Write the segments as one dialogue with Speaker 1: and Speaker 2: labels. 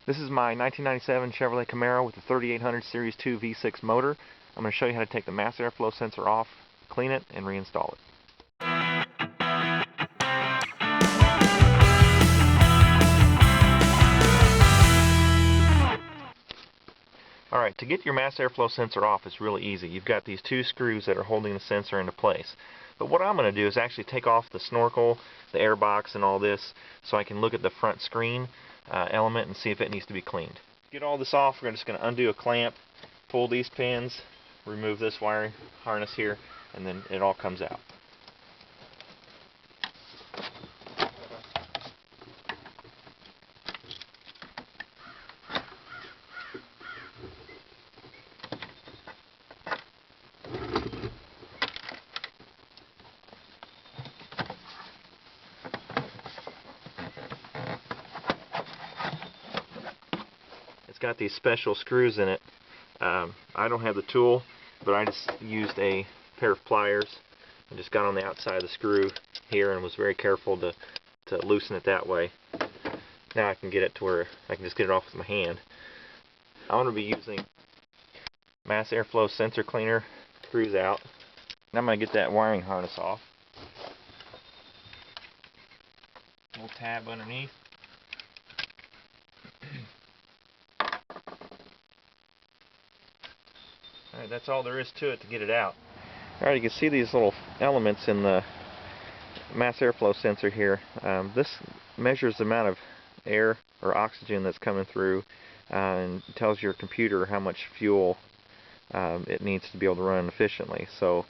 Speaker 1: This is my 1997 Chevrolet Camaro with the 3800 Series 2 V6 motor. I'm going to show you how to take the mass airflow sensor off, clean it, and reinstall it. Alright, to get your mass airflow sensor off is really easy. You've got these two screws that are holding the sensor into place. But what I'm going to do is actually take off the snorkel, the air box, and all this so I can look at the front screen element and see if it needs to be cleaned. Get all this off, we're just going to undo a clamp, pull these pins, remove this wiring harness here, and then it all comes out. It's got these special screws in it. I don't have the tool, but I just used a pair of pliers and just got on the outside of the screw here and was very careful to loosen it that way. Now I can get it to where I can just get it off with my hand. I'm going to be using mass airflow sensor cleaner screws out. Now I'm going to get that wiring harness off. Little tab underneath. Alright, that's all there is to it to get it out. Alright, you can see these little elements in the mass airflow sensor here. This measures the amount of air or oxygen that's coming through and tells your computer how much fuel it needs to be able to run efficiently. So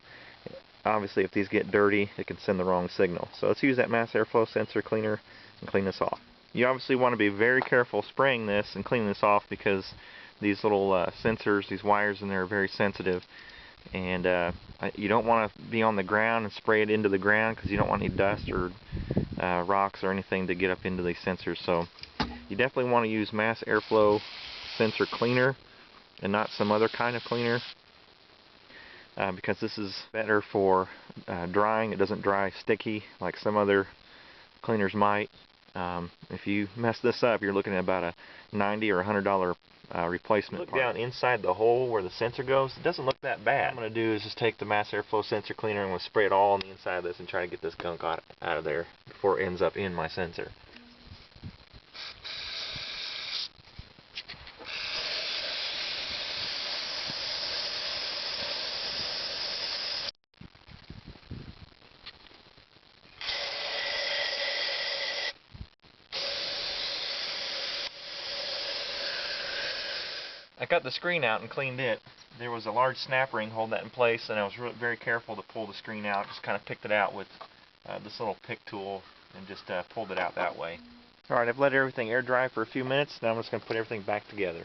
Speaker 1: obviously if these get dirty, it can send the wrong signal. So let's use that mass airflow sensor cleaner and clean this off. You obviously want to be very careful spraying this and cleaning this off because these little sensors, these wires in there are very sensitive, and you don't want to be on the ground and spray it into the ground because you don't want any dust or rocks or anything to get up into these sensors. So you definitely want to use mass airflow sensor cleaner and not some other kind of cleaner because this is better for drying. It doesn't dry sticky like some other cleaners might. If you mess this up, you're looking at about a $90 or $100 replacement. Look down inside the hole where the sensor goes. It doesn't look that bad. What I'm going to do is just take the mass airflow sensor cleaner and we'll spray it all on the inside of this and try to get this gunk out of there before it ends up in my sensor. I cut the screen out and cleaned it. There was a large snap ring holding that in place, and I was very careful to pull the screen out. Just kind of picked it out with this little pick tool and just pulled it out that way. Alright, I've let everything air dry for a few minutes. Now I'm just going to put everything back together.